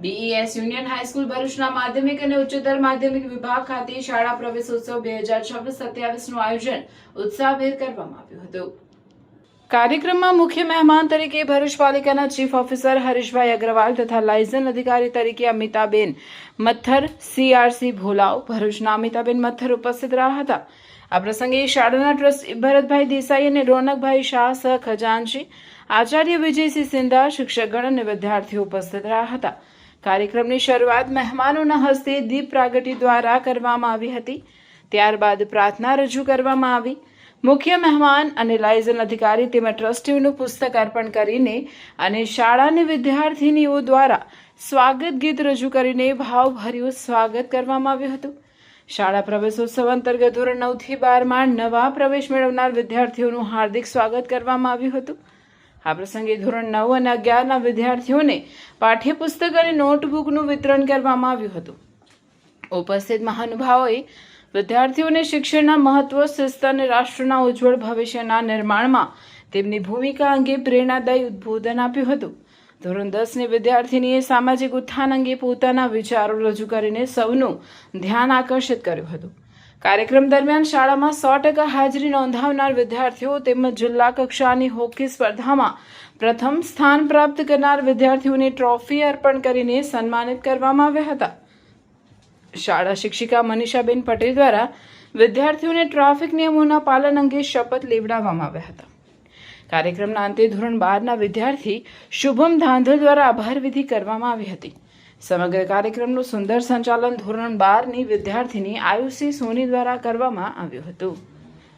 BES union high school ભરૂચના માધ્યમિક અને ઉચ્ચતર માધ્યમિક વિભાગ ખાતે શાળા પ્રવેશોત્સવ 2026-27નું આયોજન ઉત્સાહભેર કરવામાં આવ્યું હતું। કાર્યક્રમમાં મુખ્ય મહેમાન તરીકે ભરૂચ પાલિકાના ચીફ ઓફિસર હરીશભાઈ અગ્રવાલ તથા લાયઝન અધિકારી તરીકે અમિતાબેન મથર, CRC ભોલાવ, ભરૂચના અમિતાબેન મથર ઉપસ્થિત રહ્યા હતા। આ પ્રસંગે શાળાના ટ્રસ્ટી ભરતભાઈ દેસાઈ અને રોનકભાઈ શાહ સહ ખજાનચી, આચાર્ય વિજયસિંહ સિંધા, શિક્ષકગણ અને વિદ્યાર્થીઓ ઉપસ્થિત રહ્યા હતા। કાર્યક્રમની શરૂઆત મહેમાનોના હસ્તે દીપ પ્રાગટ્ય દ્વારા કરવામાં આવી હતી। ત્યારબાદ પ્રાર્થના રજૂ કરવામાં આવી। મુખ્ય મહેમાન અને લાયઝન અધિકારી તેમજ ટ્રસ્ટીઓનું પુસ્તક અર્પણ કરીને અને શાળાની વિદ્યાર્થીનીઓ દ્વારા સ્વાગત ગીત રજૂ કરીને ભાવભર્યું સ્વાગત કરવામાં આવ્યું હતું। શાળા પ્રવેશોત્સવ અંતર્ગત ધોરણ 9 થી 12માં નવા પ્રવેશ મેળવનાર વિદ્યાર્થીઓનું હાર્દિક સ્વાગત કરવામાં આવ્યું હતું। આ પ્રસંગે ધોરણ 9 અને 11ના વિદ્યાર્થીઓને પાઠ્યપુસ્તક અને નોટબુકનું વિતરણ કરવામાં આવ્યું હતું। ઉપસ્થિત મહાનુભાવોએ વિદ્યાર્થીઓને શિક્ષણના મહત્વ, શિસ્ત અને રાષ્ટ્રના ઉજ્જવળ ભવિષ્યના નિર્માણમાં તેમની ભૂમિકા અંગે પ્રેરણાદાયી ઉદ્બોધન આપ્યું હતું। ધોરણ 10ની વિદ્યાર્થીનીએ સામાજિક ઉત્થાન અંગે પોતાના વિચારો રજૂ કરીને સૌનું ધ્યાન આકર્ષિત કર્યું હતું। કાર્યક્રમ દરમિયાન શાળામાં 100% હાજરી નોંધાવનાર વિદ્યાર્થીઓ તેમજ જિલ્લા કક્ષાની હોકી સ્પર્ધામાં પ્રથમ સ્થાન પ્રાપ્ત કરનાર વિદ્યાર્થીઓને ટ્રોફી અર્પણ કરીને સન્માનિત કરવામાં આવ્યા હતા। શાળા શિક્ષિકા મનીષાબેન પટેલ દ્વારા વિદ્યાર્થીઓને ટ્રાફિક નિયમોના પાલન અંગે શપથ લેવડાવવામાં આવ્યા હતા। કાર્યક્રમના અંતે ધોરણ 12ના વિદ્યાર્થી શુભમ ધાંધલ દ્વારા આભાર વિધિ કરવામાં આવી હતી। સમગ્ર કાર્યક્રમનું સુંદર સંચાલન ધોરણ 12ની વિદ્યાર્થીની આયુષી સોની દ્વારા કરવામાં આવ્યું હતું।